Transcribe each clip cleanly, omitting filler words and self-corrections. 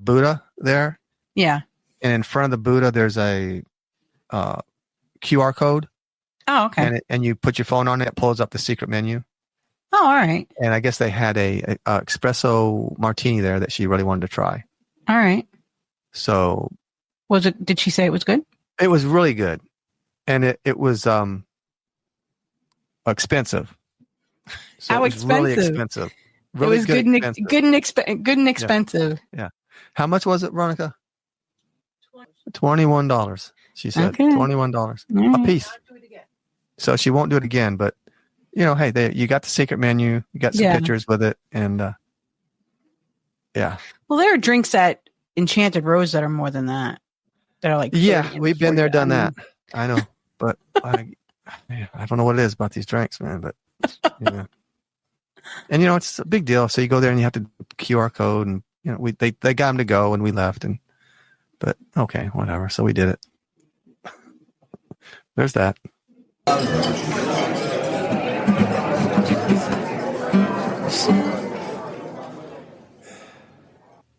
Buddha there. Yeah. And in front of the Buddha, there's a QR code. Oh, okay. And you put your phone on it, it pulls up the secret menu. Oh, all right. And I guess they had a espresso martini there that she really wanted to try. All right. So did she say it was good? It was really good. And it was expensive. So How it was expensive? Really expensive. Really it was good and expensive. Yeah. How much was it, Veronika? $21. She said okay. $21 a piece. So she won't do it again, but hey, you got the secret menu, you got some pictures with it, and yeah. Well, there are drinks at Enchanted Rose that are more than that. That are like we've been there, done that. I know, but I don't know what it is about these drinks, man. But yeah, and it's a big deal. So you go there and you have to QR code, and they got them to go, and we left, but okay, whatever. So we did it. There's that.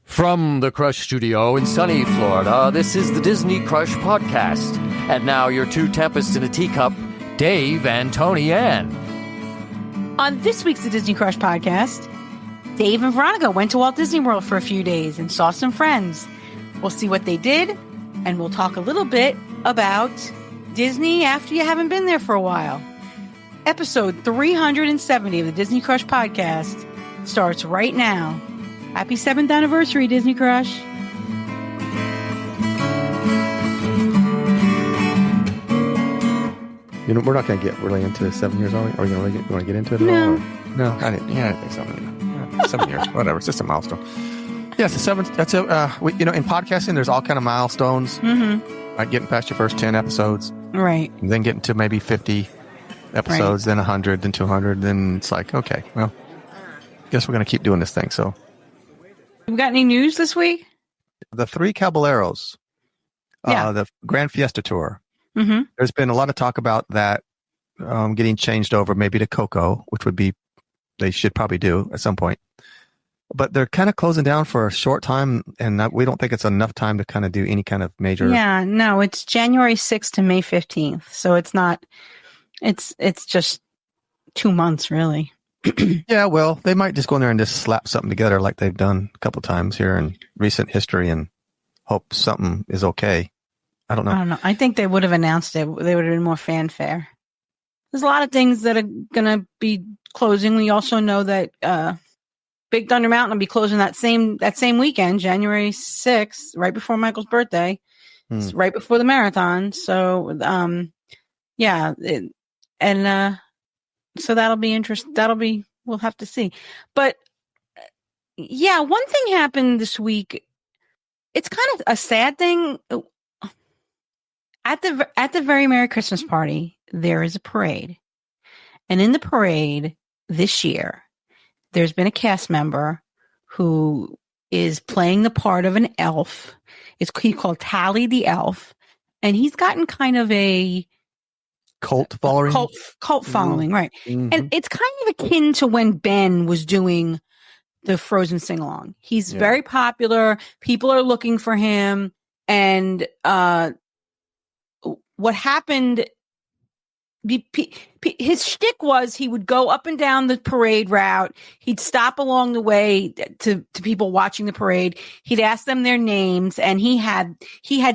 From the Crush Studio in sunny Florida, this is the Disney Crush Podcast. And now your two tempests in a teacup, Dave and Tony Ann. On this week's The Disney Crush Podcast, Dave and Veronika went to Walt Disney World for a few days and saw some friends. We'll see what they did, and we'll talk a little bit about Disney after you haven't been there for a while. Episode 370 of the Disney Crush Podcast starts right now. Happy 7th anniversary, Disney Crush. We're not going to get really into 7 years, are we? Are we going to get into it at all? Or? No, I didn't. Yeah, I think so. 7 years, whatever. It's just a milestone. Yeah, it's a 7. That's in podcasting, there's all kind of milestones. Mm-hmm. Like getting past your first 10 episodes, right? And then getting to maybe 50 episodes, then 100, then 200. Then it's like, okay, well, guess we're going to keep doing this thing. So, we got any news this week? The Three Caballeros, the Grand Fiesta Tour. Mm-hmm. There's been a lot of talk about that getting changed over maybe to Coco, which would be, they should probably do at some point. But they're kind of closing down for a short time, and we don't think it's enough time to kind of do any kind of major. Yeah, no, it's January 6th to May 15th. So it's not, it's just 2 months, really. Yeah, well, they might just go in there and just slap something together like they've done a couple times here in recent history and hope something is okay. I don't know. I think they would have announced it. They would have been more fanfare. There's a lot of things that are going to be closing. We also know that Big Thunder Mountain will be closing that same weekend, January 6th, right before Michael's birthday. It's right before the marathon. So, so that'll be interesting. We'll have to see. But yeah, one thing happened this week. It's kind of a sad thing. At the Very Merry Christmas Party, there is a parade. And in the parade this year, there's been a cast member who is playing the part of an elf. He's called Tally the Elf. And he's gotten kind of a cult following. Cult following, right. Mm-hmm. And it's kind of akin to when Ben was doing the Frozen sing-along. He's very popular. People are looking for him. And what happened, his shtick was he would go up and down the parade route. He'd stop along the way to people watching the parade. He'd ask them their names, and he had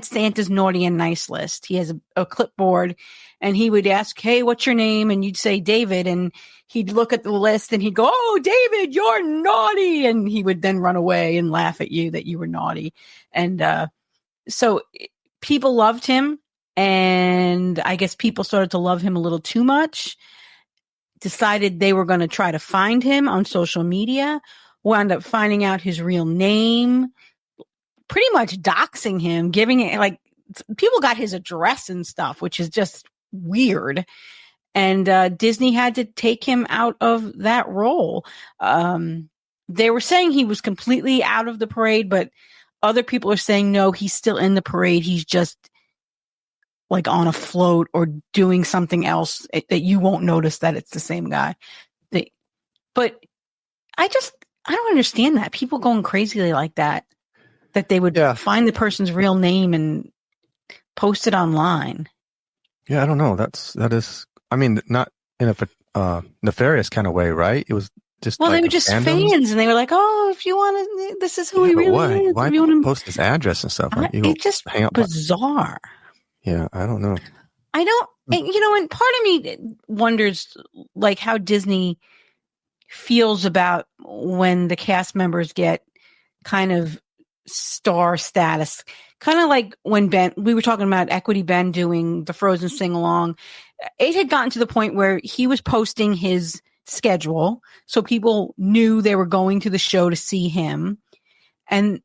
Santa's naughty and nice list. He has a clipboard, and he would ask, "Hey, what's your name?" And you'd say David, and he'd look at the list and he'd go, "Oh, David, you're naughty," and he would then run away and laugh at you that you were naughty. And so people loved him. And I guess people started to love him a little too much, decided they were going to try to find him on social media, wound up finding out his real name, pretty much doxing him, giving it, like, people got his address and stuff, which is just weird. And Disney had to take him out of that role. They were saying he was completely out of the parade, but other people are saying, no, he's still in the parade. He's just like on a float or doing something else that you won't notice that it's the same guy. But I don't understand that. People going crazy like that. that they would find the person's real name and post it online. Yeah, I don't know. That is, I mean, not in a nefarious kind of way, right? It was just they were just fans, and they were like, "Oh, if you want to, this is who he really is." Why if you want to post his address and stuff? It's just bizarre. Yeah, I don't know. I don't, and part of me wonders, like, how Disney feels about when the cast members get kind of star status. Kind of like when we were talking about Equity Ben doing the Frozen sing-along. It had gotten to the point where he was posting his schedule, so people knew they were going to the show to see him. And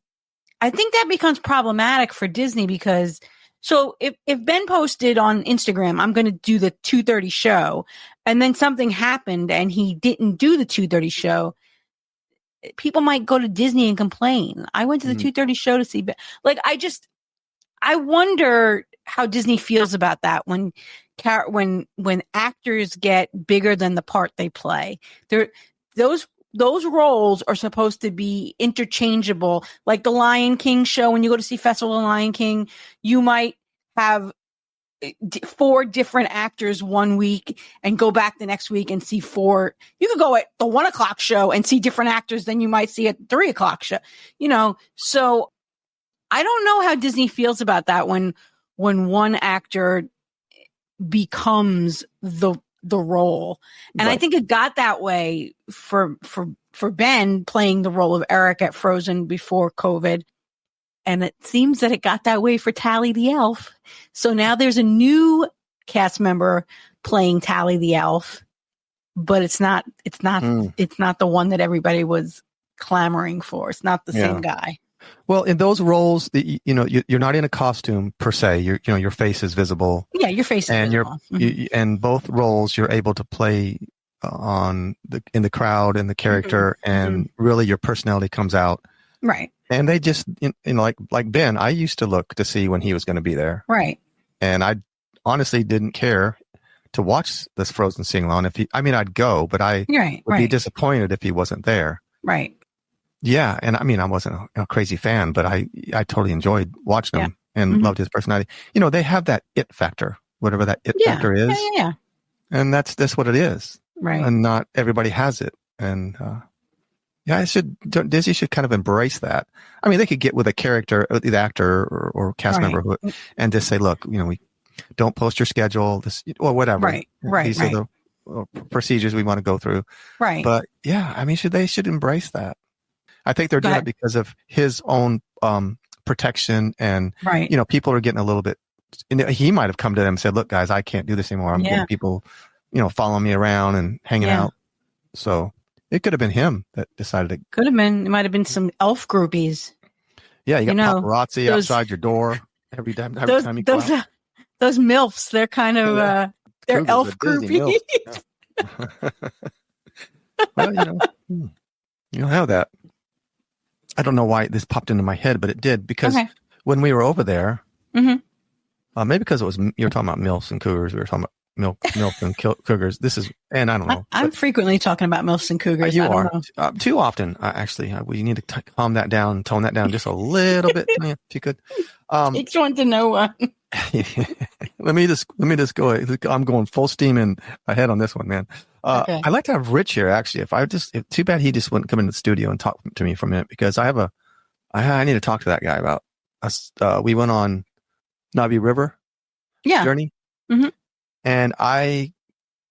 I think that becomes problematic for Disney because, so if Ben posted on Instagram, I'm going to do the 2:30 show, and then something happened and he didn't do the 2:30 show, people might go to Disney and complain. I went to the 2:30 show to see Ben. Like, I wonder how Disney feels about that when actors get bigger than the part they play. Those roles are supposed to be interchangeable. Like the Lion King show, when you go to see Festival of Lion King, you might have 4 different actors one week and go back the next week and see 4. You could go at the 1:00 show and see different actors than you might see at the 3:00 show. So I don't know how Disney feels about that when one actor becomes the role. And I think it got that way for Ben playing the role of Eric at Frozen before COVID. And it seems that it got that way for Tally the Elf. So now there's a new cast member playing Tally the Elf, but it's not the one that everybody was clamoring for. It's not the same guy. Well, in those roles, you're not in a costume per se. Your face is visible. Yeah, your face is visible. And both roles, you're able to play in the crowd and the character, and really your personality comes out. Right. And they just, like Ben, I used to look to see when he was going to be there. Right. And I honestly didn't care to watch this Frozen sing-along. I'd go, but I would be disappointed if he wasn't there. Right. Yeah, and I wasn't a crazy fan, but I totally enjoyed watching him and loved his personality. They have that it factor, whatever that it factor is. Yeah. And that's what it is. Right. And not everybody has it. And Disney should kind of embrace that. I mean, they could get with a character, the actor or cast member, and just say, look, we don't post your schedule, or whatever. Right. These are the procedures we want to go through. Right. But yeah, they should embrace that. I think they're doing it because of his own protection, and people are getting a little bit. He might have come to them and said, "Look, guys, I can't do this anymore. I'm getting people, following me around and hanging out." So it could have been him that decided to. Could have been. It might have been some elf groupies. Yeah, you got paparazzi outside your door every time you go out. Those MILFs, they're kind of they're elf groupies. Well, you don't have that. I don't know why this popped into my head, but it did, because when we were over there, maybe because you were talking about MILFs and cougars, we were talking about MILF and cougars. And I don't know. I'm frequently talking about MILFs and cougars. You are too often, actually. We need to calm that down, tone that down just a little bit, if you could. Each one to know one. Let me just go. I'm going full steam ahead on this one, man. I'd like to have Rich here, actually. Too bad he just wouldn't come into the studio and talk to me for a minute, because I need to talk to that guy about us. We went on Navi River journey. Mm-hmm. And I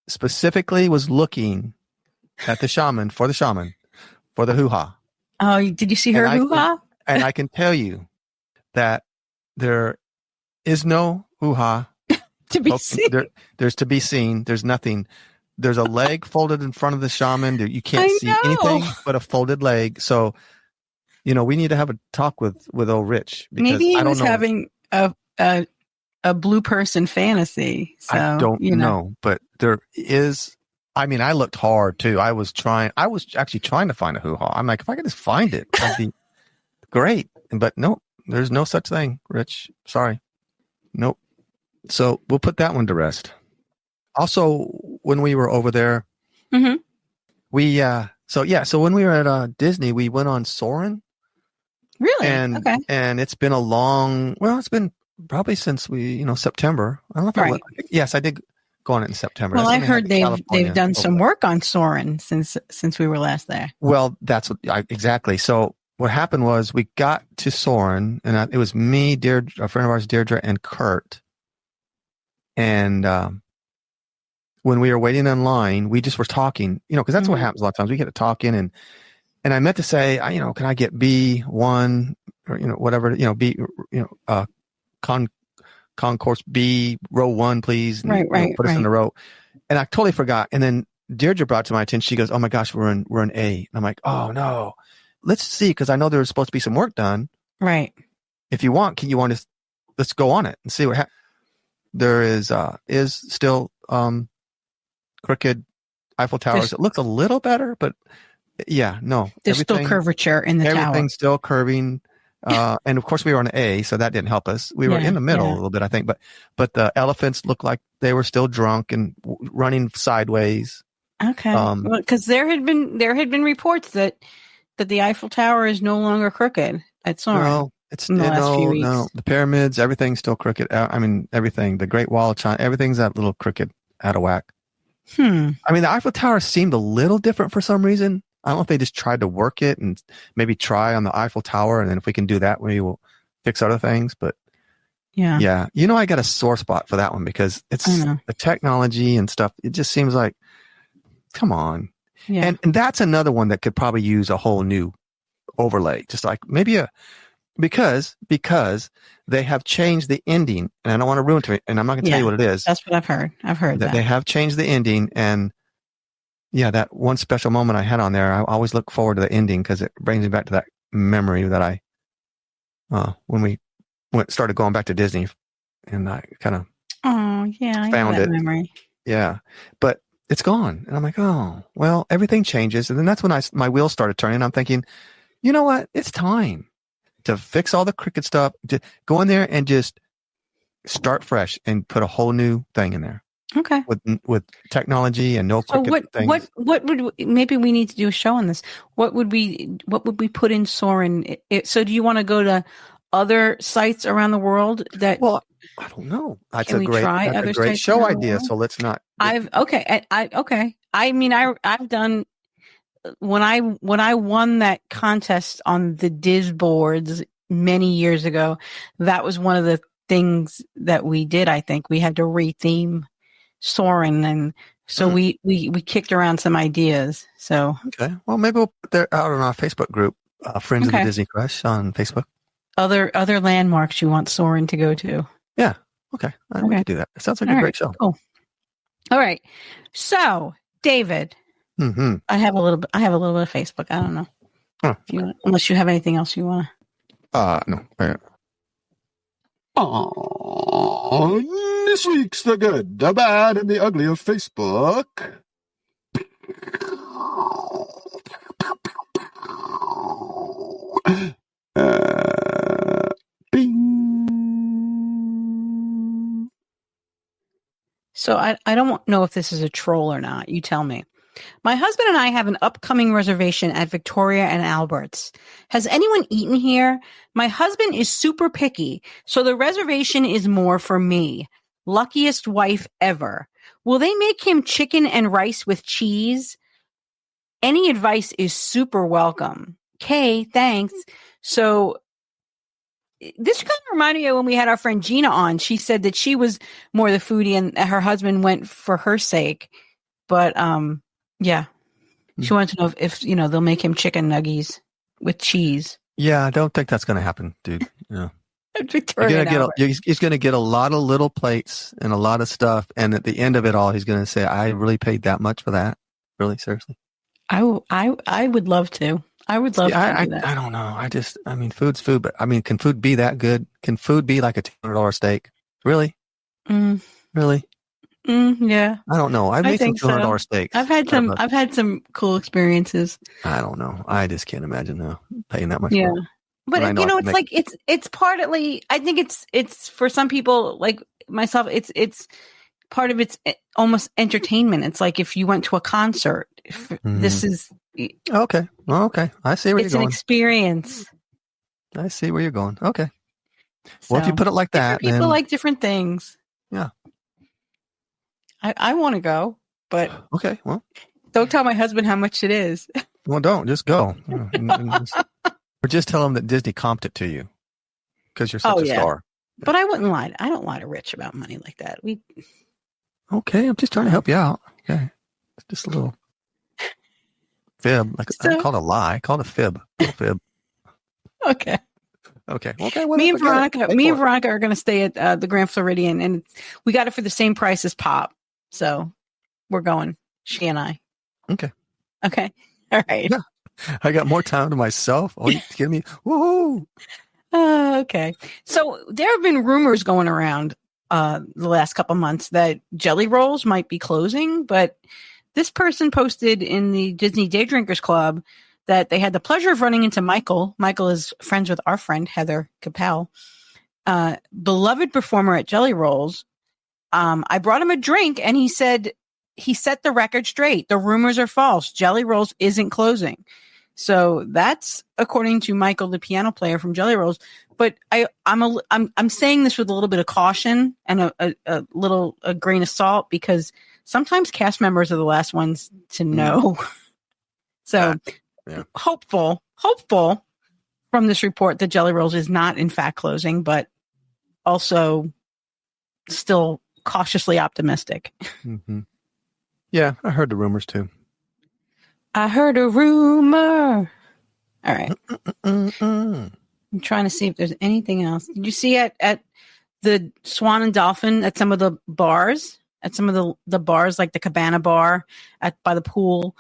specifically was looking at the shaman, for the hoo-ha. Oh, did you see her hoo-ha? And I can tell you that there is no hoo-ha to be seen. There's to be seen. There's nothing. There's a leg folded in front of the shaman. You can't see anything but a folded leg. So, we need to have a talk with old Rich. Maybe he was having a blue person fantasy. So, I don't know, but there is. I looked hard too. I was actually trying to find a hoo-ha. I'm like, if I could just find it, that'd be great. But no, there's no such thing, Rich. Sorry. Nope. So we'll put that one to rest. Also, when we were over there, so when we were at Disney, we went on Soarin'. Really? And Okay. and it's been it's been probably since September. I don't know if Right. yes, I did go on it in September. Well, That's I when they had heard the they've California done some overlay. work on Soarin' since we were last there. Well, that's exactly. So what happened was we got to Soarin', and it was me, Deirdre, a friend of ours, Deirdre, and Kurt. And when we were waiting in line, we just were talking, because that's what happens a lot of times. We get to talking, and I meant to say, can I get B1 or whatever, B, concourse B, row 1, please. And, Right. put us in the row. And I totally forgot. And then Deirdre brought to my attention. She goes, "Oh my gosh, we're in A." And I'm like, "Oh no, let's see," because I know there's supposed to be some work done. Right. If you want, let's go on it and see what happens. There is still crooked Eiffel Towers. It looks a little better, but yeah, no. There's still curvature in the tower. Everything's still curving. And of course we were on A, so that didn't help us. We were in the middle a little bit, I think, but the elephants looked like they were still drunk and running sideways. Okay. Because there had been reports that the Eiffel Tower is no longer crooked at Soarin'. No, the pyramids, everything's still crooked. I mean, everything. The Great Wall of China, everything's that little crooked, out of whack. I mean, the Eiffel Tower seemed a little different for some reason. I don't know if they just tried to work it and maybe try on the Eiffel Tower, and then if we can do that, maybe we'll fix other things. But yeah, I got a sore spot for that one because it's the technology and stuff. It just seems like, come on. Yeah. And that's another one that could probably use a whole new overlay, just like maybe because they have changed the ending, and I don't want to ruin it, and I'm not going to tell you what it is. That's what I've heard. I've heard that they have changed the ending, and that one special moment I had on there, I always look forward to the ending because it brings me back to that memory that I, when we started going back to Disney, and I kind of found that memory. Yeah, but it's gone, and I'm like, oh well, everything changes, and then that's when my wheels started turning. I'm thinking, you know what? It's time to fix all the crooked stuff. To go in there and just start fresh and put a whole new thing in there. Okay. With technology and no crooked things. What would maybe we need to do a show on this? What would we put in Soarin'? So do you want to go to other sites around the world that? Well, I don't know. That's a great show idea. So let's not. I mean, I've done when I won that contest on the Diz boards many years ago. That was one of the things that we did. I think we had to retheme Soarin', and so we kicked around some ideas. So okay, well maybe we'll put that out on our Facebook group, Friends of the Disney Crush on Facebook. Other landmarks you want Soarin' to go to? Yeah. Okay. We can do that. It sounds like a great show. Cool. All right. So David, I have a little bit of Facebook. I don't know. Unless you have anything else you want to. No. This week's The Good, the Bad, and the Ugly of Facebook. Bing. So I don't know if this is a troll or not. You tell me. My husband and I have an upcoming reservation at Victoria and Albert's. Has anyone eaten here? My husband is super picky, so the reservation is more for me. Luckiest wife ever. Will they make him chicken and rice with cheese? Any advice is super welcome. Kay, thanks. So this kind of reminded me of when we had our friend Gina on. She said that she was more the foodie and her husband went for her sake. But yeah, she wanted to know if they'll make him chicken nuggies with cheese. Yeah, I don't think that's going to happen, dude. Yeah. He's going to get a lot of little plates and a lot of stuff, and at the end of it all, he's going to say, "I really paid that much for that." Really, seriously. I would love to. I would love to do that. I don't know. I mean, food's food, but I mean, can food be that good? Can food be like a $200 steak? Really? Really? Yeah. I don't know. I've made some $200 steaks. I've had some cool experiences. I don't know. I just can't imagine paying that much. Yeah. But it's partly, I think it's for some people like myself, it's part of it's almost entertainment. It's like if you went to a concert, this is okay. Well, okay. I see where you're going. It's an experience. I see where you're going. Okay. Well, if you put it like that, people then like different things. Yeah. I want to go, but okay. Well, don't tell my husband how much it is. well, don't just go, or just tell him that Disney comped it to you because you're such a star. But I wouldn't lie. I don't lie to Rich about money like that. Okay, I'm just trying to help you out. Okay, it's just a little fib. Like I call it a lie. I call it a fib. A little fib. Okay. Okay. Me and Veronika are going to stay at the Grand Floridian, and we got it for the same price as Pop. So we're going. She and I. Okay. Okay. All right. Yeah. I got more time to myself. Oh, you kidding me? Woohoo! Okay. So there have been rumors going around the last couple months that Jelly Rolls might be closing, but this person posted in the Disney Day Drinkers Club that they had the pleasure of running into Michael. Michael is friends with our friend Heather Capel, beloved performer at Jelly Rolls. I brought him a drink, and he said he set the record straight. The rumors are false. Jelly Rolls isn't closing. So that's according to Michael, the piano player from Jelly Rolls. But I'm saying this with a little bit of caution and a grain of salt, because sometimes cast members are the last ones to know. So hopeful from this report that Jelly Rolls is not in fact closing, but also still cautiously optimistic. Mm-hmm. Yeah, I heard the rumors too. I heard a rumor. All right. I'm trying to see if there's anything else. Did you see at the Swan and Dolphin at some of the bars? At some of the bars, like the Cabana Bar by the pool,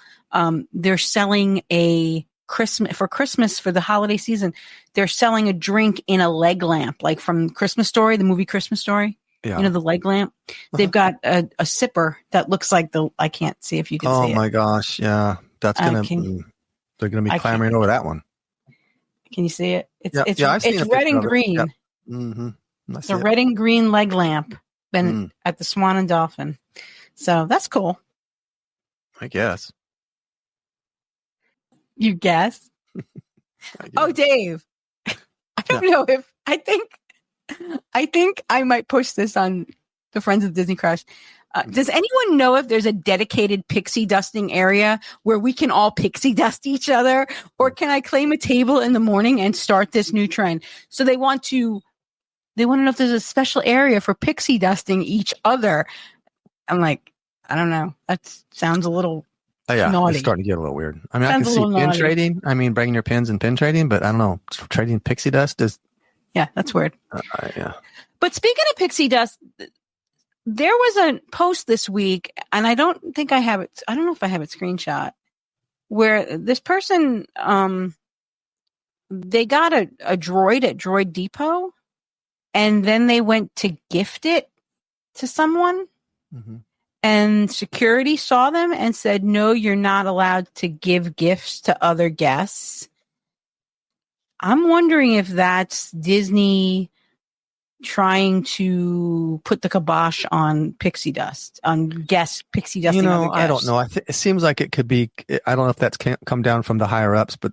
they're selling a Christmas for the holiday season. They're selling a drink in a leg lamp, like from Christmas Story, the movie Christmas Story. Yeah. You know, the leg lamp. They've got a sipper that looks like I can't see if you can see it. Oh my gosh. Yeah. They're going to be clamoring over that one. Can you see it? It's red and green. Yeah. Mm-hmm. It's a red and green leg lamp at the Swan and Dolphin. So that's cool. I guess. You guess? Oh, Dave. I don't know if I think I might push this on the Friends of Disney Crush. Does anyone know if there's a dedicated pixie dusting area where we can all pixie dust each other? Or can I claim a table in the morning and start this new trend? So they want to know if there's a special area for pixie dusting each other. I'm like, I don't know. That sounds a little naughty. It's starting to get a little weird. I mean, I can see pin trading. I mean, bringing your pins and pin trading, but I don't know. Trading pixie dust is... Yeah, that's weird. Yeah. But speaking of pixie dust, there was a post this week, and I don't think I have it. I don't know if I have it screenshot, where this person, they got a droid at Droid Depot, and then they went to gift it to someone, and security saw them and said, "No, you're not allowed to give gifts to other guests." I'm wondering if that's Disney trying to put the kibosh on pixie dust, on guests pixie dusting. You know, I don't know. It seems like it could be. I don't know if that's come down from the higher ups, but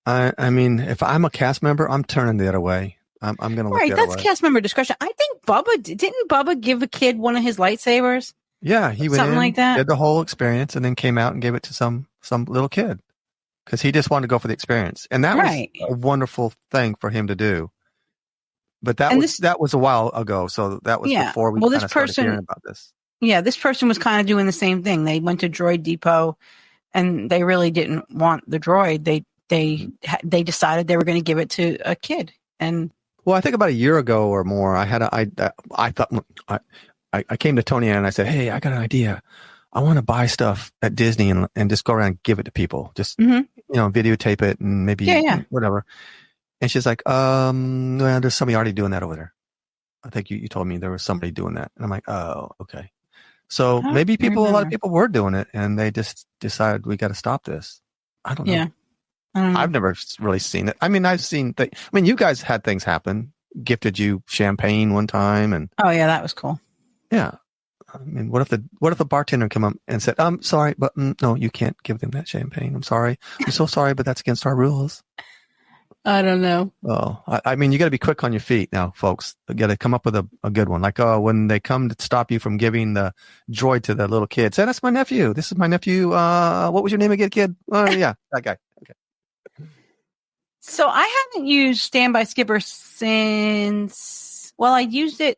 I mean, if I'm a cast member, I'm turning the other way. I'm going to look the other way. That's cast member discretion. I think didn't Bubba give a kid one of his lightsabers? Yeah, he went something in, like that. Did the whole experience, and then came out and gave it to some little kid. Because he just wanted to go for the experience. And that was a wonderful thing for him to do. But that was a while ago. So that was before we started hearing about this. Yeah, this person was kind of doing the same thing. They went to Droid Depot, and they really didn't want the droid. They decided they were going to give it to a kid. And well, I think about a year ago or more, I came to Tony and I said, "Hey, I got an idea. I want to buy stuff at Disney and just go around and give it to people. Just, videotape it and maybe whatever." And she's like, well, there's somebody already doing that over there. I think you told me there was somebody doing that. And I'm like, oh, okay. So maybe a lot of people were doing it and they just decided we got to stop this. I don't know. Yeah. I don't know. I've never really seen it. I mean, you guys had things happen, gifted you champagne one time. And oh yeah, that was cool. Yeah. I mean, what if the bartender came up and said, "I'm sorry, but no, you can't give them that champagne. I'm sorry. I'm so sorry, but that's against our rules." I don't know. Oh, I mean, you got to be quick on your feet now, folks. You got to come up with a good one. Like, when they come to stop you from giving the droid to the little kid, say, "That's my nephew. This is my nephew. What was your name again, kid?" Yeah, that guy. Okay. So I haven't used Standby Skipper since. Well, I used it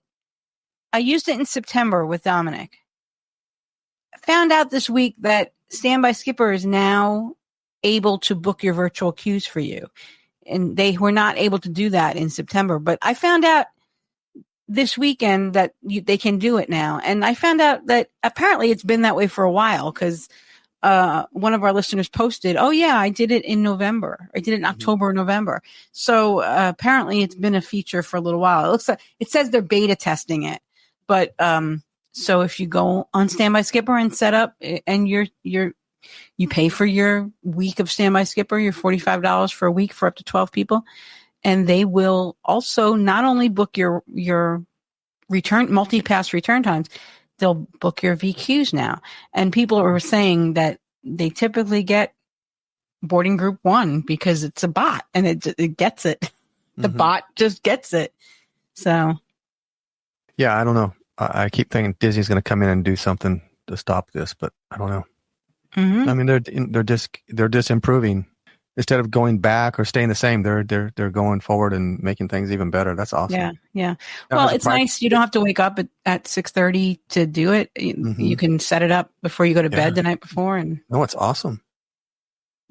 in September with Dominic. I found out this week that Standby Skipper is now able to book your virtual queues for you. And they were not able to do that in September. But I found out this weekend that they can do it now. And I found out that apparently it's been that way for a while because one of our listeners posted, "Oh, yeah, I did it in November. I did it in October or November." So apparently it's been a feature for a little while. It looks like it says they're beta testing it. But so if you go on Standby Skipper and set up and you pay for your week of Standby Skipper, your $45 for a week for up to 12 people. And they will also not only book your return multi-pass return times, they'll book your VQs now. And people are saying that they typically get boarding group 1 because it's a bot and it gets it. The bot just gets it. So. Yeah, I don't know. I keep thinking Disney's going to come in and do something to stop this, but I don't know. I mean, they're just improving instead of going back or staying the same. They're going forward and making things even better. That's awesome. Yeah. Well, it's nice. You don't have to wake up at 6:30 to do it. You can set it up before you go to bed the night before. And no, it's awesome.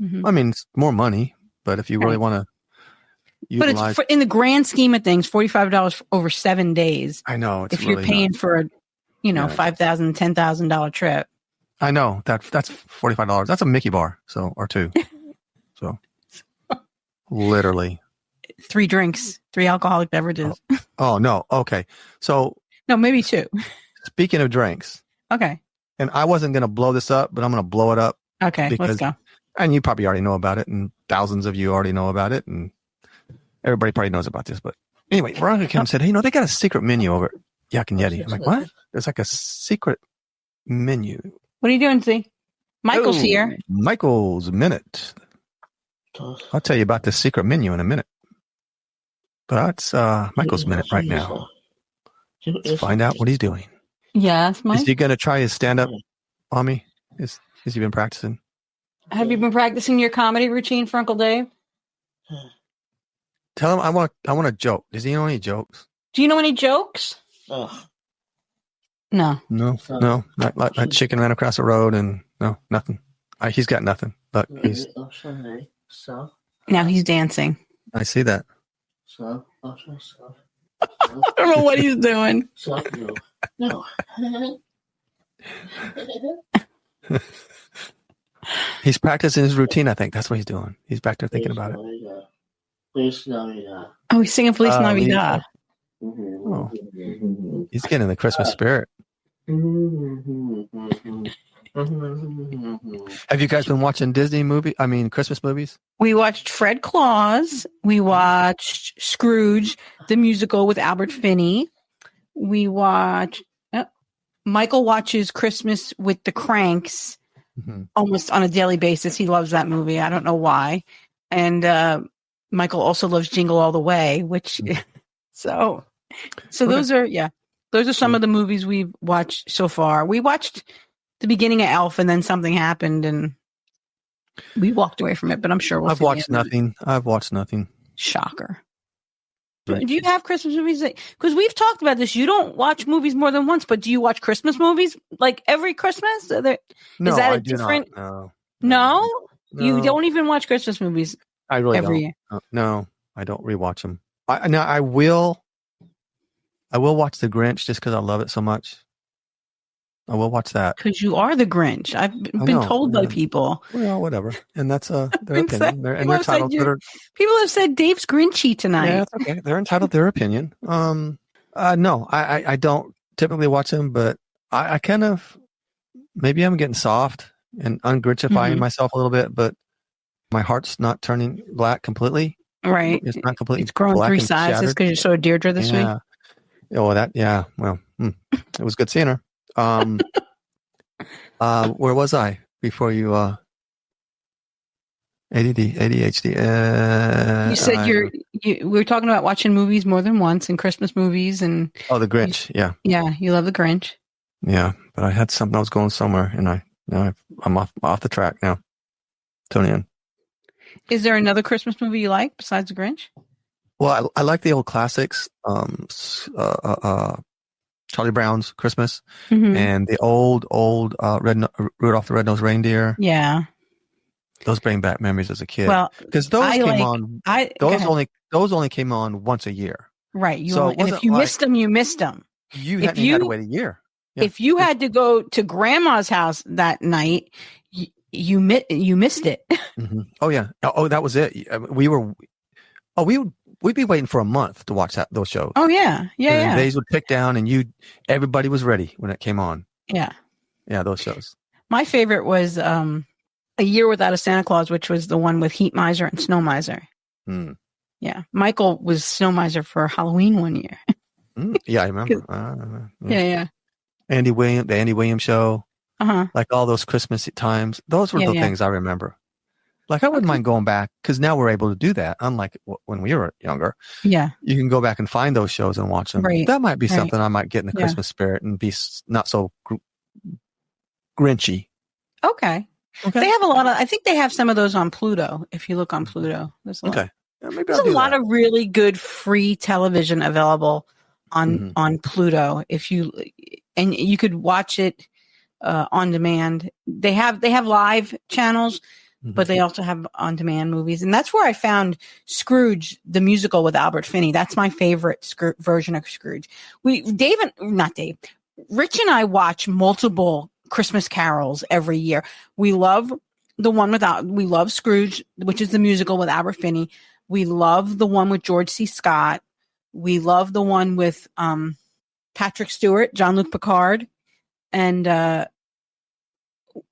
I mean, it's more money, but if you really want to utilize, but it's in the grand scheme of things, $45 over 7 days. I know. It's if you're paying for a $5,000, $10,000 trip. I know that's $45. That's a Mickey bar, or 2. So literally 3 drinks, 3 alcoholic beverages. Oh no. Okay. So no, maybe 2. Speaking of drinks. Okay. And I wasn't going to blow this up, but I'm going to blow it up. Okay. Let's go. And you probably already know about it, and thousands of you already know about it, and everybody probably knows about this. But anyway, Veronika came and said, "Hey, they got a secret menu over at Yak and Yeti." I'm like, "What? There's like a secret menu." What are you doing, Z? Michael's here. Michael's Minute. I'll tell you about the secret menu in a minute. But that's Michael's Minute right now. Let's find out what he's doing. Yes, Mike. Is he going to try his stand-up on me? Has he been practicing? Have you been practicing your comedy routine for Uncle Dave? Tell him I want a joke. Does he know any jokes? Do you know any jokes? No. Not like chicken ran across the road and no, nothing. He's got nothing. But now he's dancing. I see that. I don't know what he's doing. No. He's practicing his routine, I think. That's what he's doing. He's back there thinking about it. Oh, he's singing Feliz Navidad. Oh. He's getting in the Christmas spirit. Have you guys been watching Christmas movies? We watched Fred Claus. We watched Scrooge, the musical with Albert Finney. We watched... Michael watches Christmas with the Cranks almost on a daily basis. He loves that movie. I don't know why. And Michael also loves Jingle All the Way, which... So those are some of the movies we've watched so far. We watched the beginning of Elf, and then something happened, and we walked away from it. But I'm sure I've watched nothing. Shocker. Right. Do you have Christmas movies? Because we've talked about this. You don't watch movies more than once, but do you watch Christmas movies like every Christmas? No, is that I do different? not. No? You don't even watch Christmas movies. I really every don't. year. No, I don't rewatch them. I will watch The Grinch just because I love it so much. I will watch that. Because you are the Grinch. I've been told by people. Well, whatever. And that's their opinion. They're entitled to their... People have said Dave's Grinchy tonight. Yeah, that's okay. They're entitled to their opinion. No, I don't typically watch them, but I kind of... Maybe I'm getting soft and ungrinchifying myself a little bit, but my heart's not turning black completely. Right. It's not completely It's growing 3 sizes because you saw Deirdre this week. Oh, well, it was good seeing her. Where was I before you? ADHD. You said we were talking about watching movies more than once and Christmas movies and. Oh, The Grinch. Yeah. Yeah. You love The Grinch. Yeah. But I had something, I was going somewhere and I'm off the track now. Tony in. Is there another Christmas movie you like besides The Grinch? Well, I like the old classics. Charlie Brown's Christmas and the old Rudolph the Red-Nosed Reindeer. Yeah. Those bring back memories as a kid. Well, because those only came on once a year. Right. And if you missed them, you missed them. You had to wait a year. Yeah. If you had to go to grandma's house that night, you missed it. Mm-hmm. Oh yeah. Oh, that was it. We'd be waiting for a month to watch those shows. Oh yeah. Yeah. Days would tick down and everybody was ready when it came on. Yeah. Yeah. Those shows. My favorite was, A Year Without a Santa Claus, which was the one with Heat Miser and Snow Miser. Mm. Yeah. Michael was Snow Miser for Halloween one year. Yeah, I remember. Yeah. The Andy Williams show. Like all those Christmas times. Those were the things I remember. Like I wouldn't mind going back because now we're able to do that. Unlike when we were younger. Yeah. You can go back and find those shows and watch them. Right. That might be something I might get in the Christmas spirit and be not so grinchy. Okay. They have a lot of, I think they have some of those on Pluto. If you look on Pluto, there's a lot. Okay. Yeah, maybe there's a lot of really good free television available on Pluto. And you could watch it on demand. They have live channels, but they also have on demand movies. And that's where I found Scrooge, the musical with Albert Finney. That's my favorite version of Scrooge. Rich and I watch multiple Christmas carols every year. We love we love Scrooge, which is the musical with Albert Finney. We love the one with George C. Scott. We love the one with Patrick Stewart, Jean-Luc Picard. And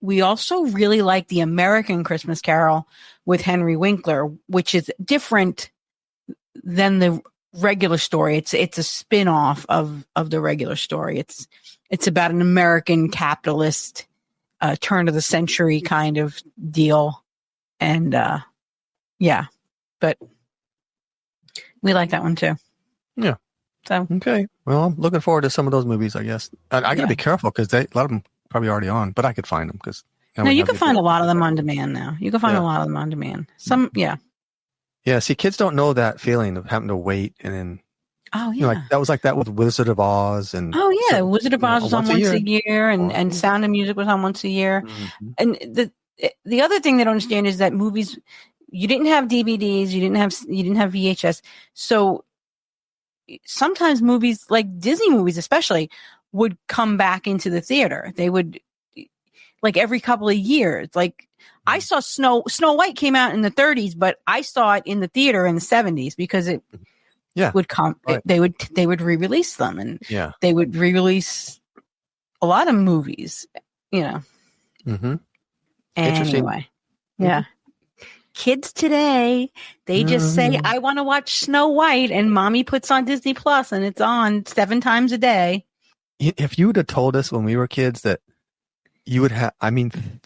we also really like the American Christmas Carol with Henry Winkler, which is different than the regular story. It's a spin-off of the regular story. It's about an American capitalist turn of the century kind of deal. And but we like that one too. Yeah. So okay. Well, I'm looking forward to some of those movies, I guess. I got to be careful because a lot of them probably already on, but I could find them because. No, you can find a lot of them on demand now. You can find a lot of them on demand. Some, yeah. Yeah. See, kids don't know that feeling of having to wait and then. Oh yeah, that was like that with Wizard of Oz and. Oh yeah, Wizard of Oz was on once a year, and Sound of Music was on once a year. Mm-hmm. And the other thing they don't understand is that movies, you didn't have DVDs, you didn't have VHS, so sometimes movies like Disney movies, especially, would come back into the theater. They would, like every couple of years. Like I saw Snow White came out in the 30s, but I saw it in the theater in the 70s because it. Yeah, would come. Right. They would re-release them, and they would re-release a lot of movies. Mm-hmm. Anyway, yeah. Kids today, they just say, "I want to watch Snow White," and Mommy puts on Disney Plus, and it's on 7 times a day. If you would have told us when we were kids that you would have,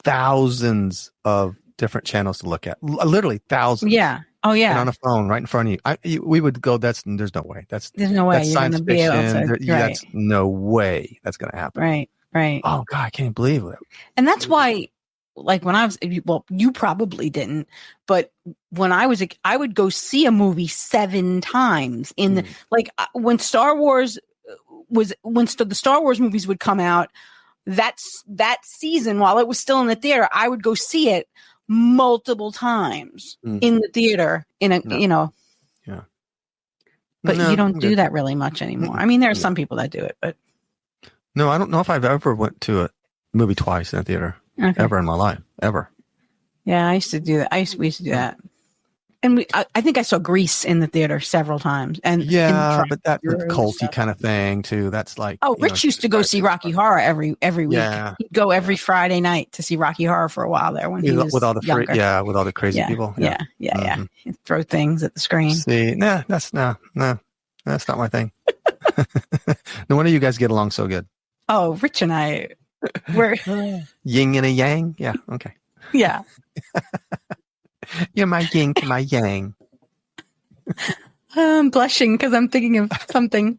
thousands of different channels to look at, literally thousands. Yeah. Oh yeah, and on a phone right in front of you. We would go. There's no way. There's no way you're science fiction. Right. That's no way that's going to happen. Right. Oh God, I can't believe it. And that's why, like when I was, you probably didn't, but when I was, I would go see a movie 7 times in the when the Star Wars movies would come out. That season, while it was still in the theater, I would go see it multiple times in the theater but you don't do that really much anymore. There are some people that do it, but no, I don't know if I've ever went to a movie twice in a theater ever in my life, ever. Yeah, I used to do that. We used to do that. And I think I saw Grease in the theater several times. And but that's a culty kind of thing too. That's like Rich used to go see Rocky Horror every week. Yeah. He'd go every Friday night to see Rocky Horror for a while there when he was with all the with all the crazy people. Yeah. He'd throw things at the screen. See, that's not my thing. No wonder you guys get along so good. Oh, Rich and I, we're yin and a yang. Yeah. Okay. Yeah. You're my yin to my yang. I'm blushing because I'm thinking of something.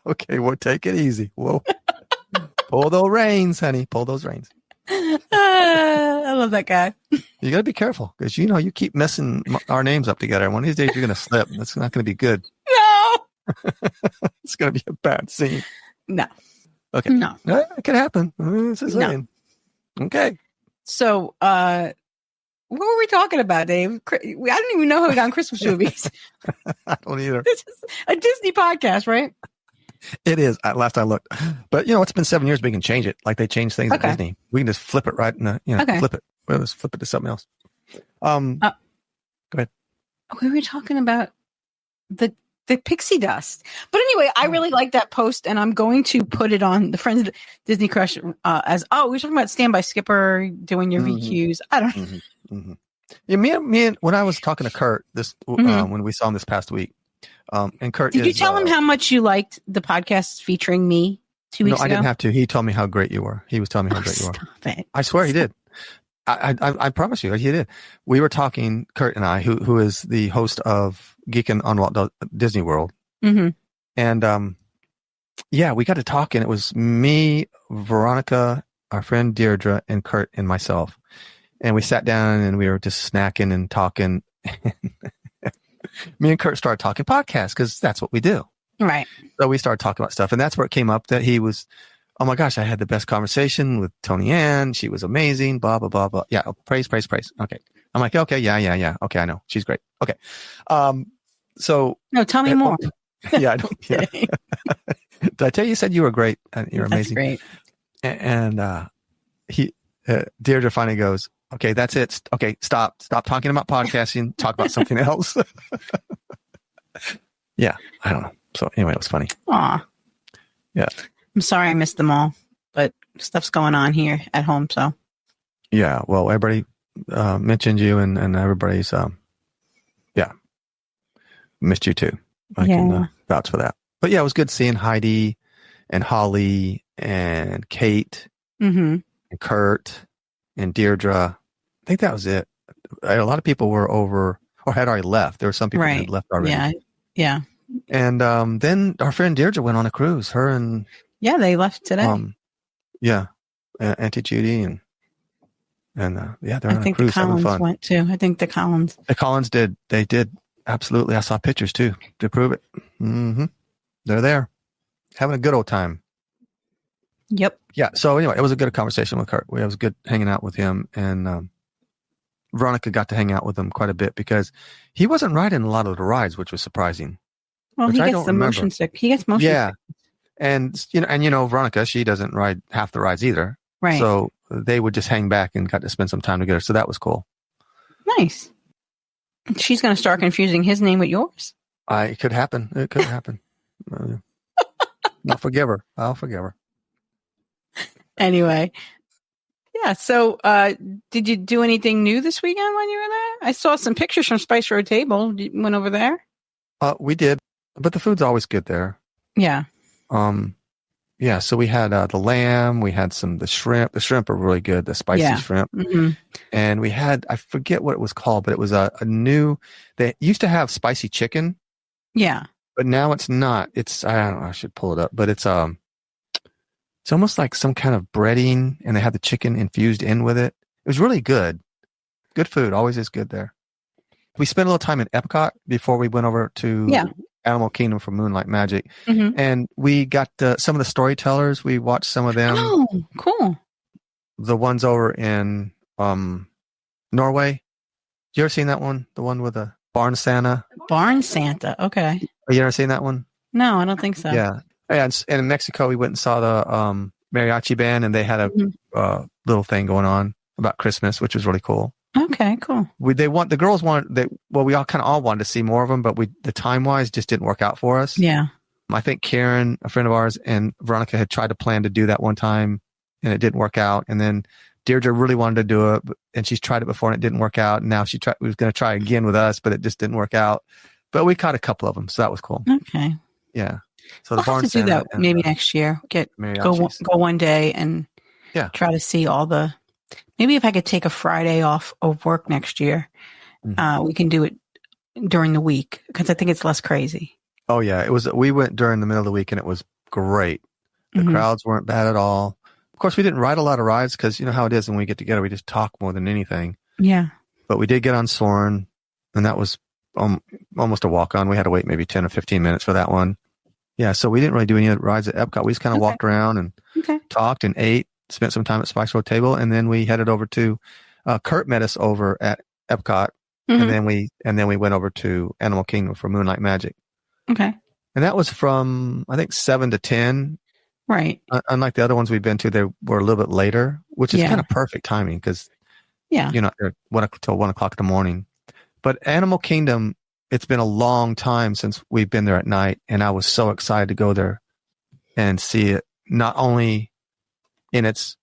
Okay, well, take it easy. Whoa. Pull those reins, honey. Pull those reins. I love that guy. You got to be careful because, you keep messing our names up together. One of these days, you're going to slip. That's not going to be good. No. It's going to be a bad scene. No. Okay. No. It could happen. It's a saying. No. Okay. So, what were we talking about, Dave? I don't even know how we got on Christmas movies. I don't either. This is a Disney podcast, right? It is. Last I looked. But, it's been 7 years. We can change it. Like they change things at Disney. We can just flip it right in the, flip it. We'll just flip it to something else. Go ahead. We were talking about the pixie dust. But anyway, I really like that post, and I'm going to put it on the Friends of Disney Crush as, we were talking about Stand By Skipper doing your VQs. I don't know. Mm-hmm. Yeah, me and when I was talking to Kurt when we saw him this past week, and Kurt, did you tell him how much you liked the podcast featuring me 2 weeks ago? No, I didn't have to. He told me how great you were. He was telling me how great you were. Stop it. I swear he did. I promise you, he did. We were talking, Kurt and I, who is the host of Geekin' on Walt Disney World, and we got to talk, and it was me, Veronika, our friend Deirdre, and Kurt and myself. And we sat down and we were just snacking and talking. Me and Kurt started talking podcasts because that's what we do. Right. So we started talking about stuff. And that's where it came up that he was, oh my gosh, I had the best conversation with Tony Ann. She was amazing, blah, blah, blah, blah. Yeah. Praise. Okay. I'm like, okay. Yeah. Okay. I know. She's great. Okay. So. No, tell me more. Yeah. I don't. Yeah. Did I tell you said you were great? You're amazing. That's great. And Deirdre finally goes, okay, that's it. Okay, stop talking about podcasting. Talk about something else. Yeah, I don't know. So anyway, it was funny. Aw. Yeah. I'm sorry I missed them all, but stuff's going on here at home, so. Yeah, well, everybody mentioned you and everybody's, missed you too. I can vouch for that. But yeah, it was good seeing Heidi and Holly and Kate and Kurt and Deirdre. I think that was it. A lot of people were over or had already left. There were some people that had left already. Yeah. And then our friend Deirdre went on a cruise. Her and they left today. Auntie Judy and they're on a cruise. I think the Collins went too. I think the Collins did. They did. Absolutely. I saw pictures too to prove it. They're there having a good old time. Yep. Yeah. So anyway, it was a good conversation with Kurt. It was good hanging out with him, and Veronika got to hang out with him quite a bit because he wasn't riding a lot of the rides, which was surprising. Well, he gets the motion sick. He gets motion sick. And Veronika, she doesn't ride half the rides either. Right. So they would just hang back and got to spend some time together. So that was cool. Nice. She's going to start confusing his name with yours. It could happen. It could happen. I'll forgive her. Anyway. Yeah. So, did you do anything new this weekend when you were there? I saw some pictures from Spice Road Table. You went over there? We did, but the food's always good there. Yeah. Yeah. So we had the lamb. We had the shrimp. The shrimp are really good. The spicy shrimp. Mm-hmm. And we had, I forget what it was called, but it was a new. They used to have spicy chicken. Yeah. But now it's not. It's I don't know. I should pull it up, but it's almost like some kind of breading, and they had the chicken infused in with it. It was really good. Good food. Always is good there. We spent a little time in Epcot before we went over to Animal Kingdom for Moonlight Magic. Mm-hmm. And we got some of the storytellers. We watched some of them. Oh, cool. The ones over in Norway. You ever seen that one? The one with the Barn Santa? Barn Santa. Okay. You ever seen that one? No, I don't think so. Yeah. And in Mexico, we went and saw the mariachi band, and they had a little thing going on about Christmas, which was really cool. Okay, cool. The girls wanted, we all kind of all wanted to see more of them, but the time wise just didn't work out for us. Yeah. I think Karen, a friend of ours, and Veronika had tried to plan to do that one time, and it didn't work out. And then Deirdre really wanted to do it, and she's tried it before, and it didn't work out. And now she was going to try again with us, but it just didn't work out. But we caught a couple of them, so that was cool. Okay. Yeah. So the I'll have to do that maybe next year. Go one day and try to see all the. Maybe if I could take a Friday off of work next year we can do it during the week because I think it's less crazy. Oh yeah, we went during the middle of the week and it was great. The crowds weren't bad at all. Of course, we didn't ride a lot of rides because you know how it is when we get together, we just talk more than anything. Yeah. But we did get on Soarin', and that was almost a walk on. We had to wait maybe 10 or 15 minutes for that one. Yeah, so we didn't really do any other rides at Epcot. We just kind of walked around and talked and ate, spent some time at Spice Road Table, and then we headed over to Kurt met us over at Epcot, and then we went over to Animal Kingdom for Moonlight Magic. Okay. And that was from I think 7 to 10. Right. Unlike the other ones we've been to, they were a little bit later, which is kind of perfect timing because you're not there till 1 o'clock in the morning. But Animal Kingdom, it's been a long time since we've been there at night, and I was so excited to go there and see it not only in its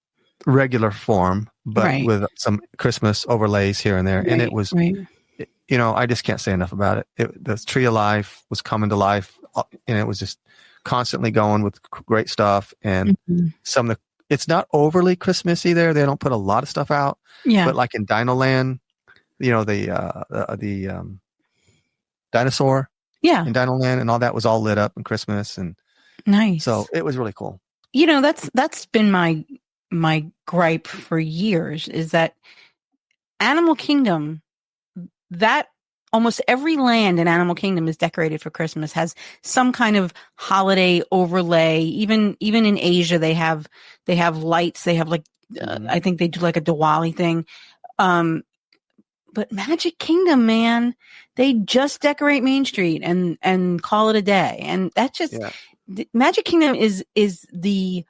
regular form, but with some Christmas overlays here and there. And it was, you know, I just can't say enough about it. The Tree of Life was coming to life, and it was just constantly going with great stuff. And some of the, it's not overly Christmassy there. They don't put a lot of stuff out. Yeah. But like in Dino Land, you know, the dinosaur in Dino Land and all that was all lit up in Christmas. And nice. So it was really cool. You know, that's been my gripe for years is that Animal Kingdom, that almost every land in Animal Kingdom is decorated for Christmas, has some kind of holiday overlay. Even in Asia, they have lights. They have like, I think they do like a Diwali thing. But Magic Kingdom, man, they just decorate Main Street and call it a day. And that's just Magic Kingdom is the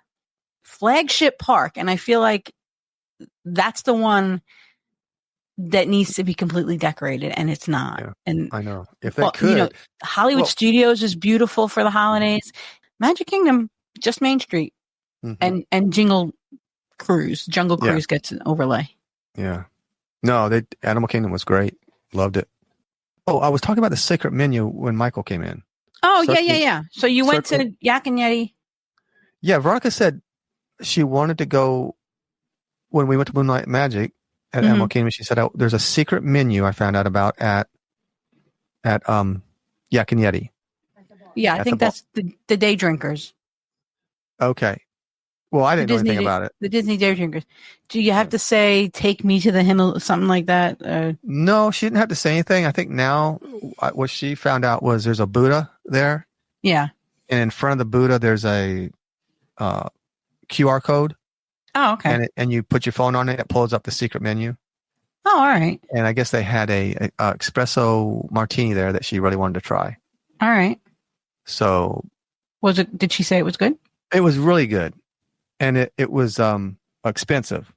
flagship park, and I feel like that's the one that needs to be completely decorated, and it's not. Yeah, and I know if they could, you know, Hollywood Studios is beautiful for the holidays. Magic Kingdom, just Main Street, and Jungle Cruise gets an overlay. Yeah, no, Animal Kingdom was great. Loved it. Oh, I was talking about the secret menu when Michael came in. Oh, yeah. So you went to Yak and Yeti. Yeah, Veronika said she wanted to go when we went to Moonlight Magic at Animal Kingdom. She said, there's a secret menu I found out about at Yak and Yeti. Yeah, I think that's the day drinkers. Okay. Well, I didn't know anything about it. The Disney day drinkers. Do you have to say, take me to the Himmel, something like that? No, she didn't have to say anything. I think now what she found out was there's a Buddha there. Yeah. And in front of the Buddha, there's a QR code. Oh, okay. And you put your phone on it, it pulls up the secret menu. Oh, all right. And I guess they had a espresso martini there that she really wanted to try. All right. So did she say it was good? It was really good. And it was expensive.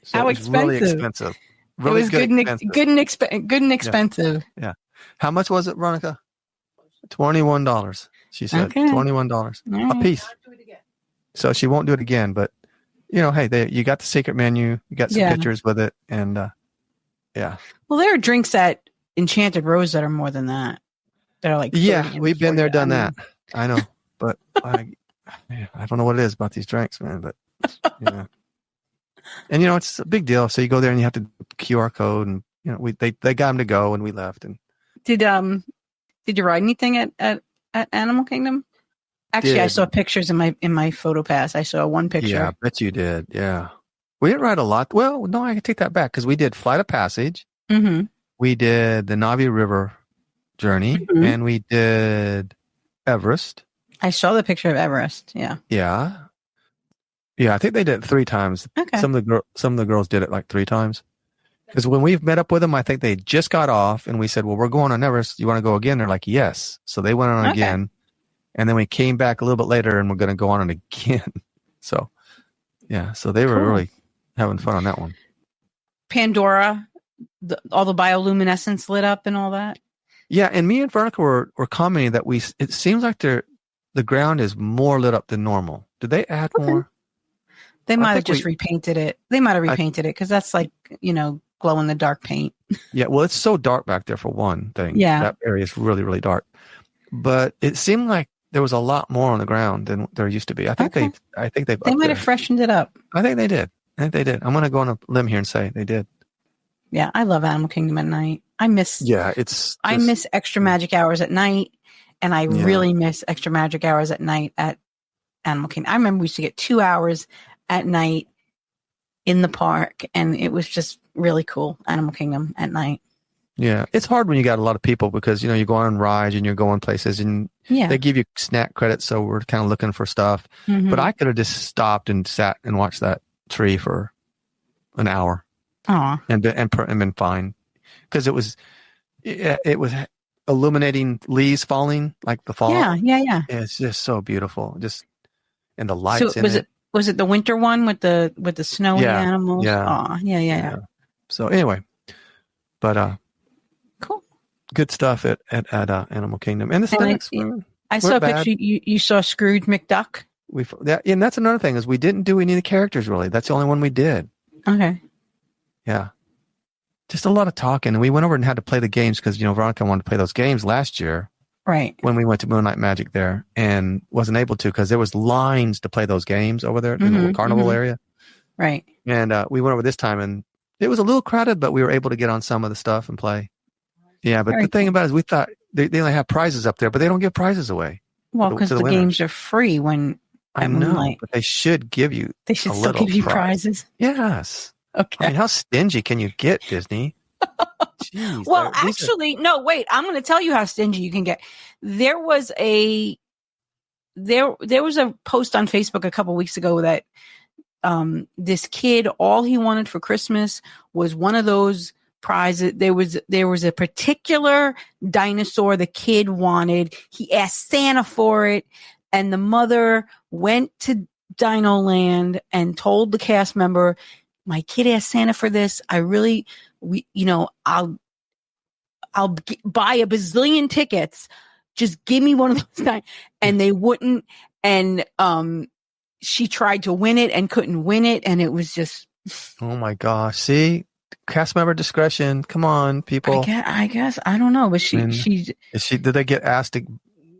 So How it was expensive? Really expensive. Really it was good and expensive. Yeah. How much was it, Veronika? $21. She said $21 a piece. So she won't do it again, but you know, hey, you got the secret menu, you got some pictures with it, and yeah. Well, there are drinks at Enchanted Rose that are more than that. That are like we've been there, done that. I know, but I don't know what it is about these drinks, man. But yeah, and you know, it's a big deal. So you go there and you have to QR code, and you know, they got them to go, and we left. And did you ride anything at Animal Kingdom? Actually, I saw pictures in my photo pass. I saw one picture. Yeah, I bet you did. Yeah. We didn't ride a lot. Well, no, I can take that back because we did Flight of Passage. Mm-hmm. We did the Navi River journey, and we did Everest. I saw the picture of Everest. Yeah. Yeah. Yeah, I think they did it 3 times. Okay. Some of the girls did it like 3 times. Because when we've met up with them, I think they just got off, and we said, "Well, we're going on Everest. You want to go again?" They're like, "Yes." So they went on again. And then we came back a little bit later and we're going to go on it again. So, yeah. So they were really having fun on that one. Pandora, all the bioluminescence lit up and all that. Yeah. And me and Veronika were commenting that it seems like the ground is more lit up than normal. Did they add more? They might have just repainted it. They might have repainted it because that's like, you know, glow in the dark paint. Yeah. Well, it's so dark back there for one thing. Yeah. That area is really, really dark. But it seemed like there was a lot more on the ground than there used to be. I think they might have freshened it up. I think they did. I'm going to go on a limb here and say they did. Yeah, I love Animal Kingdom at night. I miss extra magic hours at night, and I really miss extra magic hours at night at Animal Kingdom. I remember we used to get 2 hours at night in the park, and it was just really cool. Animal Kingdom at night. Yeah, it's hard when you got a lot of people because you go on rides and you're going places and they give you snack credits, so we're kind of looking for stuff. But I could have just stopped and sat and watched that tree for an hour, and been fine because it was illuminating leaves falling like the fall. Yeah. It's just so beautiful, and the lights. So was it the winter one with the snowy animals? Yeah. So anyway, but cool, good stuff at Animal Kingdom, and the snacks. I saw a picture. You saw Scrooge McDuck. And that's another thing is we didn't do any of the characters really. That's the only one we did. Okay. Yeah. Just a lot of talking, and we went over and had to play the games because Veronika wanted to play those games last year. Right. When we went to Moonlight Magic there and wasn't able to because there was lines to play those games over there in the carnival area. Right. And we went over this time and it was a little crowded, but we were able to get on some of the stuff and play. Yeah, but the thing about it is we thought they only have prizes up there, but they don't give prizes away. Well, because the games are free when I know, Moonlight. but they should give you They should still give you prizes. Yes. Okay. I mean, how stingy can you get, Disney? Jeez, well, actually, no, wait. I'm going to tell you how stingy you can get. There was a post on Facebook a couple weeks ago that this kid, all he wanted for Christmas was one of those prizes. There was a particular dinosaur the kid wanted. He asked Santa for it, and the mother went to Dino Land and told the cast member, "My kid asked Santa for this. I'll buy a bazillion tickets. Just give me one of those times." And they wouldn't. And she tried to win it and couldn't win it. And it was just. Oh my gosh. See, cast member discretion. Come on, people. I guess. I don't know. But did they get asked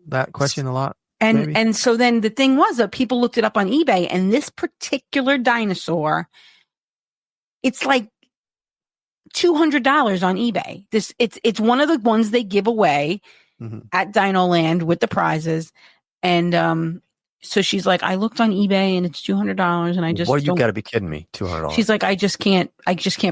that question a lot? And so then the thing was that people looked it up on eBay, and this particular dinosaur, it's like $200 on eBay. It's one of the ones they give away at Dino Land with the prizes. And so she's like, I looked on eBay and it's $200, and I just you got to be kidding me, $200. She's like, I just can't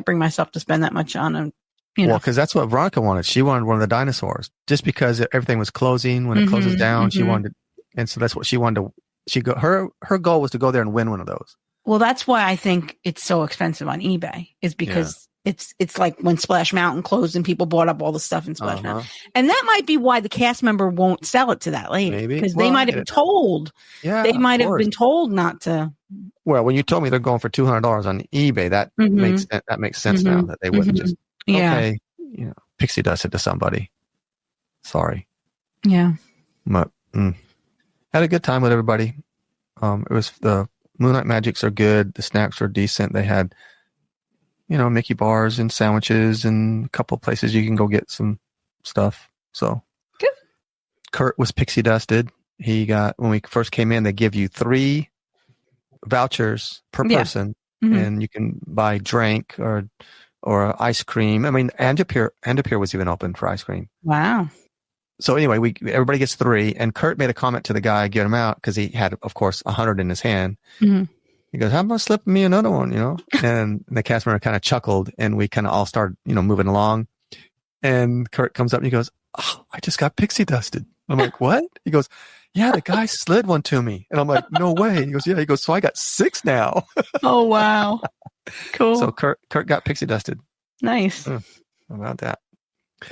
bring myself to spend that much on them. Well, because that's what Veronika wanted. She wanted one of the dinosaurs, just because everything was closing. When it closes down, she wanted, and so that's what she wanted to. Her goal was to go there and win one of those. Well, that's why I think it's so expensive on eBay, is because it's like when Splash Mountain closed and people bought up all the stuff in Splash Mountain. And that might be why the cast member won't sell it to that lady. Maybe. Because they might have been told. Yeah, they might have been told not to. Well, when you told me they're going for $200 on eBay, that makes sense now, that they wouldn't just, pixie dust it to somebody. Sorry. Yeah. But had a good time with everybody. It was the Moonlight Magics are good. The snacks are decent. They had, Mickey bars and sandwiches and a couple places you can go get some stuff. So good. Kurt was pixie dusted. He got, when we first came in, they give you 3 vouchers per person, and you can buy drink or ice cream. I mean, Andapur was even open for ice cream. Wow. So anyway, everybody gets 3, and Kurt made a comment to the guy, get him out, because he had, of course, 100 in his hand. He goes, "How about slipping me another one?" And the cast member kind of chuckled, and we kind of all started, moving along. And Kurt comes up and he goes, "Oh, I just got pixie dusted." I'm like, "What?" He goes, "Yeah, the guy slid one to me." And I'm like, "No way." He goes, "Yeah." He goes, "So I got 6 now." Oh, wow. Cool. So Kurt got pixie dusted. Nice. How about that?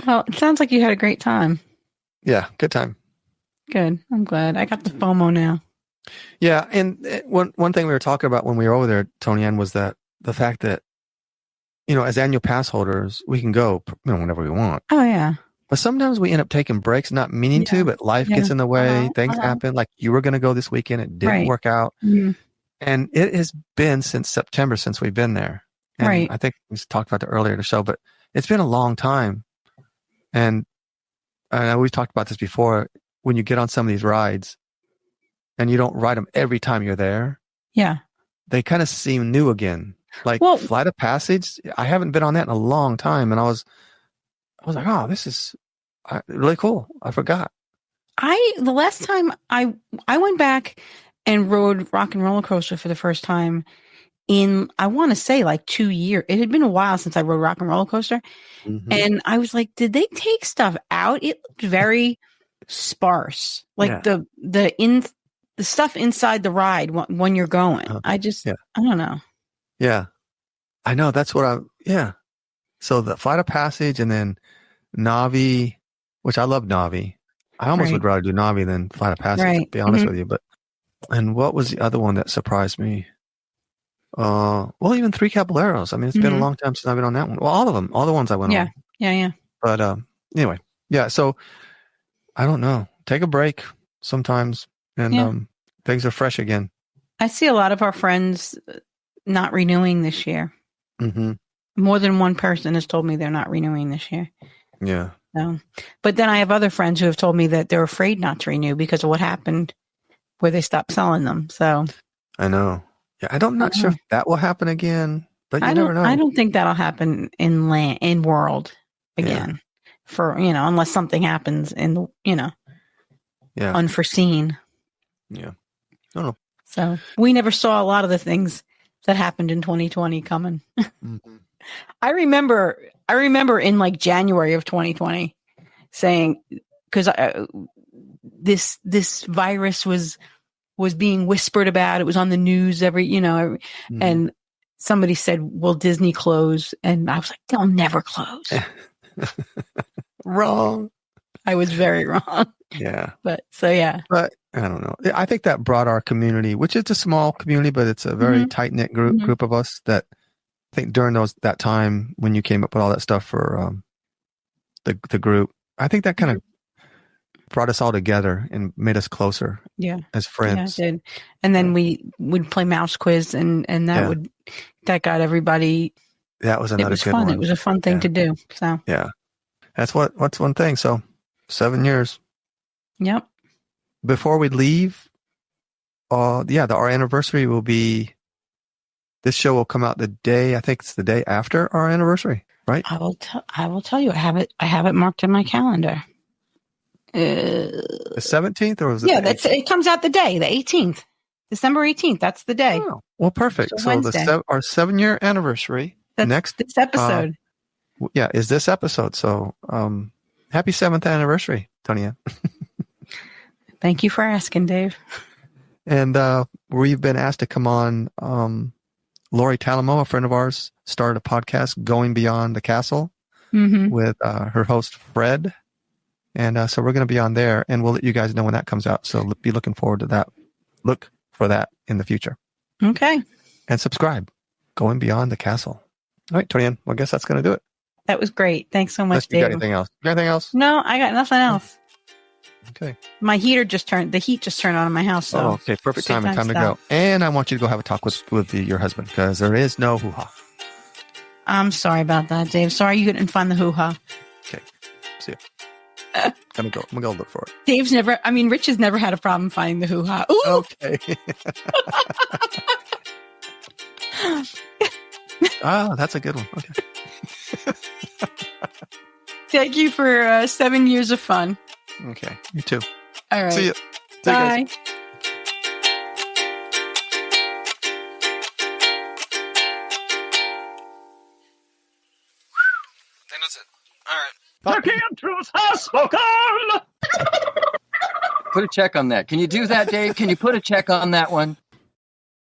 Well, it sounds like you had a great time. Yeah, good time. Good. I'm glad. I got the FOMO now. Yeah, and one thing we were talking about when we were over there, Tony Ann, was that the fact that, as annual pass holders, we can go whenever we want. Oh, yeah. But sometimes we end up taking breaks, not meaning to, but life gets in the way. Things happen. Like you were going to go this weekend. It didn't work out. And it has been since September since we've been there. And I think we talked about that earlier in the show, but it's been a long time. And I know we've talked about this before. When you get on some of these rides and you don't ride them every time you're there, yeah, they kind of seem new again. Like Flight of Passage, I haven't been on that in a long time, and I was like, oh, this is really cool. I forgot. The last time I went back and rode Rock and Roller Coaster for the first time in, I want to say, like 2 years. It had been a while since I rode Rock and Roller Coaster, and I was like, did they take stuff out? It looked very sparse, like the stuff inside the ride when you're going. I don't know. Yeah, I know. That's what So the Flight of Passage, and then Navi, which I love Navi. I almost would rather do Navi than Flight of Passage, to be honest with you. And what was the other one that surprised me? Well, even Three Caballeros. I mean, it's been a long time since I've been on that one. Well, all of them, all the ones I went on. Yeah. But anyway, so I don't know. Take a break sometimes, and things are fresh again. I see a lot of our friends not renewing this year. More than one person has told me they're not renewing this year. Yeah. So, but then I have other friends who have told me that they're afraid not to renew because of what happened where they stopped selling them. So I know. Yeah, I'm not sure if that will happen again, but you never know. I don't think that'll happen in world again for, unless something happens in the, unforeseen. Yeah. I don't know. So we never saw a lot of the things that happened in 2020 coming. I remember in like January of 2020 saying, because this virus was being whispered about. It was on the news and somebody said, will Disney close? And I was like, they'll never close. Wrong. I was very wrong. Yeah. But I don't know. I think that brought our community, which is a small community, but it's a very tight-knit group of us that I think during that time when you came up with all that stuff for the group, I think that kind of brought us all together and made us closer as friends. Yeah, it did. And then we would play mouse quiz and that got everybody. That was another good fun. one. It was a fun thing to do. So yeah, that's what's one thing. So 7 years. Yep. Before we leave, our anniversary will be, this show will come out I think it's the day after our anniversary, right? I will tell you, I have it marked in my calendar. The 17th, or was it? Yeah, it comes out the 18th, December 18th. That's the day. Oh, well, perfect. So our 7-year anniversary. This episode. Is this episode. So, happy 7th anniversary, Tonya. Thank you for asking, Dave. And we've been asked to come on. Lori Talamo, a friend of ours, started a podcast, Going Beyond the Castle, with her host, Fred. And so we're going to be on there, and we'll let you guys know when that comes out. So be looking forward to that. Look for that in the future. Okay. And subscribe. Going Beyond the Castle. All right, Torian. Well, I guess that's going to do it. That was great. Thanks so much, Dave. You got anything else? No, I got nothing else. Okay. My heater the heat just turned on in my house. So okay. Perfect timing. Time to go. And I want you to go have a talk with your husband, because there is no hoo-ha. I'm sorry about that, Dave. Sorry you couldn't find the hoo-ha. Okay. See you. I'm going to go look for it. Rich has never had a problem finding the hoo-ha. Ooh! Okay. That's a good one. Okay. Thank you for 7 years of fun. Okay. You too. All right. See you. Bye. Guys. I think that's it. All right. The key of truth has spoken. Put a check on that. Can you do that, Dave? Can you put a check on that one?